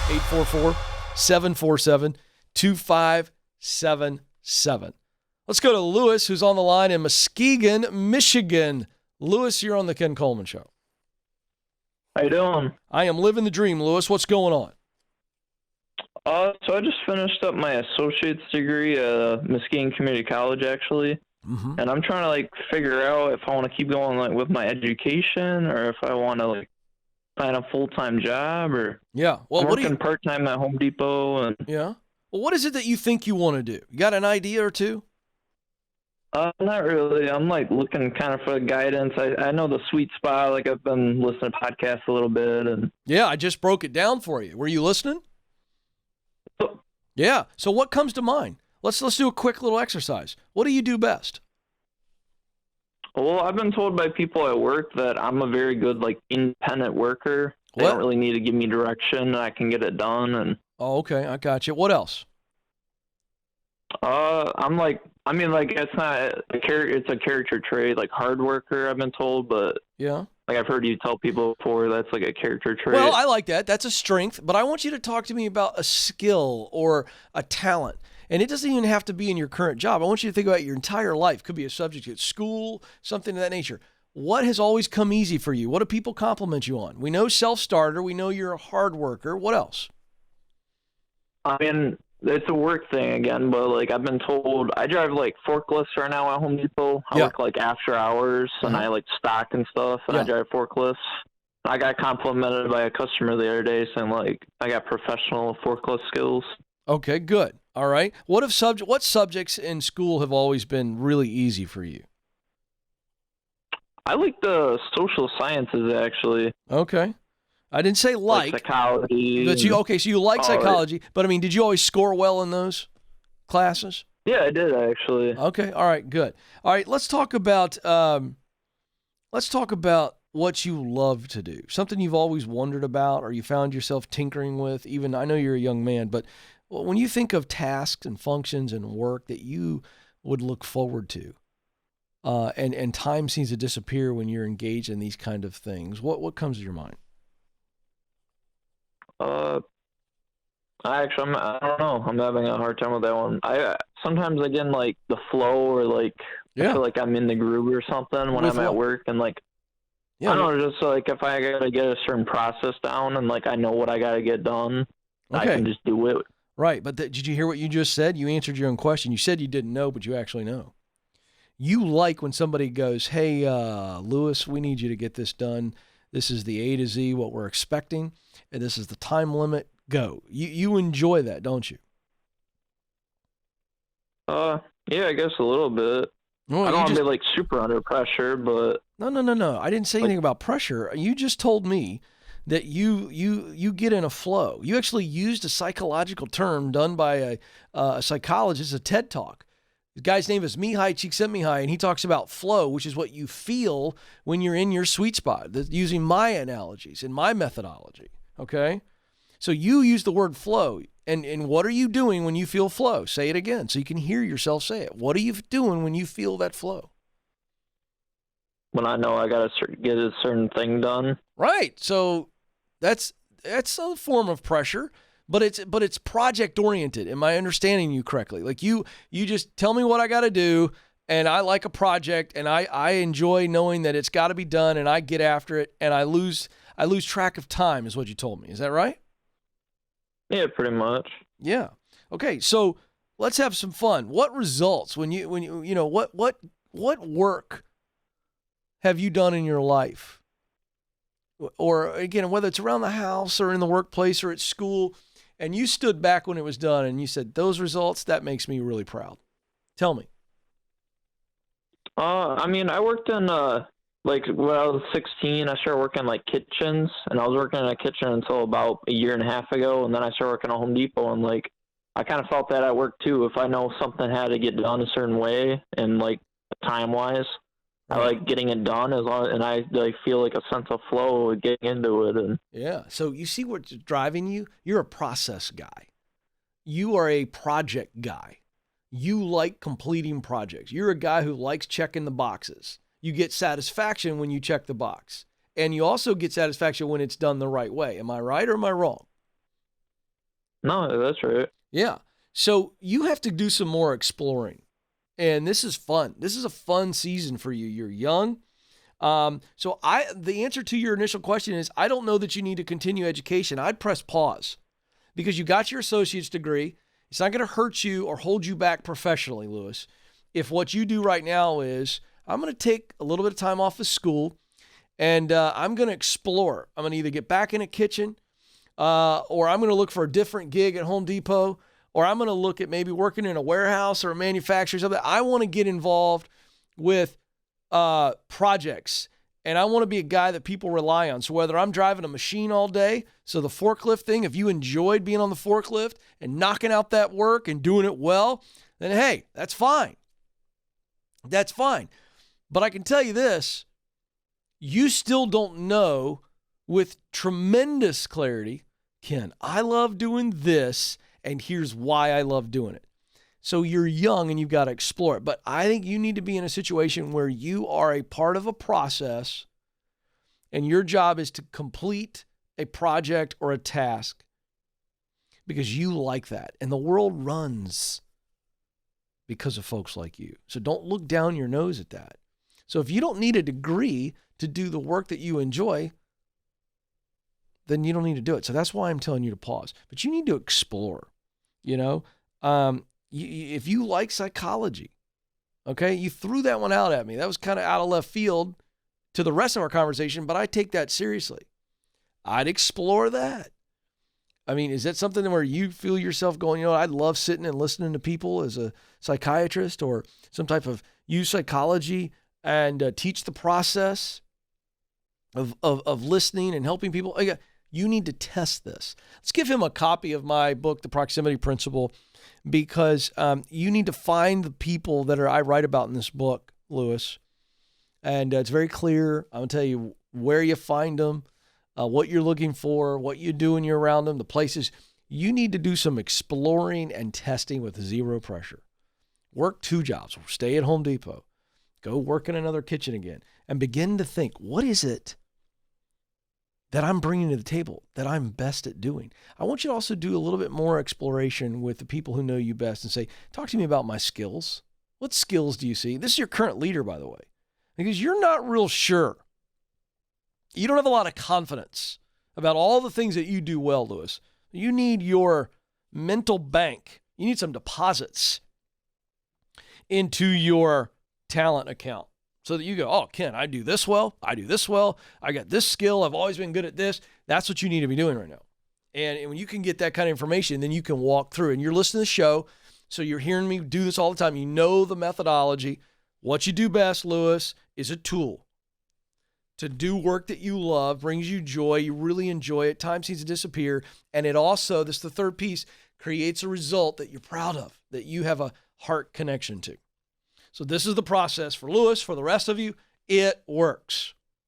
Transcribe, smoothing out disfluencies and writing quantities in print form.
844-747-2577. Let's go to Lewis, who's on the line in Muskegon, Michigan. Lewis, you're on the Ken Coleman Show. How you doing? I am living the dream, Lewis. What's going on? So I just finished up my associate's degree at Muskegon Community College, actually. Mm-hmm. And I'm trying to, figure out if I want to keep going, with my education or if I want to, find a full-time job or... Yeah. Well, I'm working part-time at Home Depot. And Yeah. Well, what is it that you think you want to do? You got an idea or two? Not really. I'm, looking kind of for guidance. I know the sweet spot. I've been listening to podcasts a little bit. And Yeah, I just broke it down for you. Were you listening? Oh. Yeah. So what comes to mind? Let's do a quick little exercise. What do you do best? Well, I've been told by people at work that I'm a very good, independent worker. They What? don't really need to give me direction. I can get it done. And Oh, okay. I got you. What else? it's not it's a character trait, hard worker, I've been told, but Yeah. I've heard you tell people before that's a character trait. Well, I like that. That's a strength. But I want you to talk to me about a skill or a talent. And it doesn't even have to be in your current job. I want you to think about your entire life. Could be a subject at school, something of that nature. What has always come easy for you? What do people compliment you on? We know self-starter. We know you're a hard worker. What else? It's a work thing again, but I've been told I drive forklifts right now at Home Depot. I Yeah. work after hours and I stock and stuff, and I drive forklifts. I got complimented by a customer the other day saying I got professional forklift skills. Okay, good. All right. What subjects in school have always been really easy for you? I like the social sciences, actually. Okay. I didn't say psychology. But so you like psychology, but did you always score well in those classes? Yeah, I did, actually. Okay. All right, good. All right, let's talk about what you love to do. Something you've always wondered about or you found yourself tinkering with. Even I know you're a young man, but when you think of tasks and functions and work that you would look forward to, and time seems to disappear when you're engaged in these kind of things, what comes to your mind? I don't know. I'm having a hard time with that one. Sometimes I get in the flow or I feel like I'm in the groove or something when I'm at work and I don't know, just if I gotta get a certain process down and I know what I gotta get done, I can just do it. Right, but did you hear what you just said? You answered your own question. You said you didn't know, but you actually know. You like when somebody goes, "Hey, Lewis, we need you to get this done. This is the A to Z, what we're expecting, and this is the time limit. Go." You enjoy that, don't you? Yeah, I guess a little bit. Well, I don't want to be super under pressure, but No. I didn't say anything about pressure. You just told me that you get in a flow. You actually used a psychological term done by a psychologist, a TED Talk. The guy's name is Mihai Csikszentmihalyi, and he talks about flow, which is what you feel when you're in your sweet spot, using my analogies and my methodology, okay? So you use the word flow, and what are you doing when you feel flow? Say it again so you can hear yourself say it. What are you doing when you feel that flow? When I know I got to get a certain thing done. Right. So that's a form of pressure, but it's project oriented. Am I understanding you correctly? You just tell me what I got to do, and I like a project, and I enjoy knowing that it's got to be done, and I get after it, and I lose track of time is what you told me. Is that right? Yeah, pretty much. Yeah. Okay. So let's have some fun. What results when you what work have you done in your life? Or again, whether it's around the house or in the workplace or at school, and you stood back when it was done and you said, those results, that makes me really proud. Tell me. I worked in, when I was 16, I started working kitchens, and I was working in a kitchen until about a year and a half ago, and then I started working at Home Depot, and I kind of felt that at work too. If I know something had to get done a certain way and time-wise, I like getting it done and I feel a sense of flow with getting into it. And yeah. So you see what's driving you? You're a process guy. You are a project guy. You like completing projects. You're a guy who likes checking the boxes. You get satisfaction when you check the box. And you also get satisfaction when it's done the right way. Am I right or am I wrong? No, that's right. Yeah. So you have to do some more exploring. And this is fun. This is a fun season for you. You're young. The answer to your initial question is, I don't know that you need to continue education. I'd press pause because you got your associate's degree. It's not going to hurt you or hold you back professionally, Lewis. If what you do right now is, I'm going to take a little bit of time off of school and I'm going to explore. I'm going to either get back in a kitchen or I'm going to look for a different gig at Home Depot, or I'm going to look at maybe working in a warehouse or a manufacturer or something. I want to get involved with projects, and I want to be a guy that people rely on. So whether I'm driving a machine all day, so the forklift thing, if you enjoyed being on the forklift and knocking out that work and doing it well, then hey, that's fine. That's fine. But I can tell you this, you still don't know with tremendous clarity, Ken, I love doing this, and here's why I love doing it. So you're young and you've got to explore it. But I think you need to be in a situation where you are a part of a process and your job is to complete a project or a task because you like that. And the world runs because of folks like you. So don't look down your nose at that. So if you don't need a degree to do the work that you enjoy, then you don't need to do it. So that's why I'm telling you to pause. But you need to explore, if you like psychology, okay, you threw that one out at me. That was kind of out of left field to the rest of our conversation, but I take that seriously. I'd explore that. I mean, is that something where you feel yourself going, I'd love sitting and listening to people as a psychiatrist or some type of use psychology and teach the process of listening and helping people? You need to test this. Let's give him a copy of my book, The Proximity Principle, because you need to find the people that I write about in this book, Lewis. And it's very clear. I'm going to tell you where you find them, what you're looking for, what you do when you're around them, the places. You need to do some exploring and testing with zero pressure. Work 2 jobs. Stay at Home Depot. Go work in another kitchen again. And begin to think, what is it that I'm bringing to the table that I'm best at doing? I want you to also do a little bit more exploration with the people who know you best and say, talk to me about my skills. What skills do you see? This is your current leader, by the way, because you're not real sure. You don't have a lot of confidence about all the things that you do well, Lewis. You need your mental bank. You need some deposits into your talent account so that you go, oh, Ken, I do this well. I do this well. I got this skill. I've always been good at this. That's what you need to be doing right now. And when you can get that kind of information, then you can walk through. And you're listening to the show, so you're hearing me do this all the time. You know the methodology. What you do best, Lewis, is a tool to do work that you love, brings you joy. You really enjoy it. Time seems to disappear. And it also, this is the third piece, creates a result that you're proud of, that you have a heart connection to. So this is the process for Lewis. For the rest of you, it works.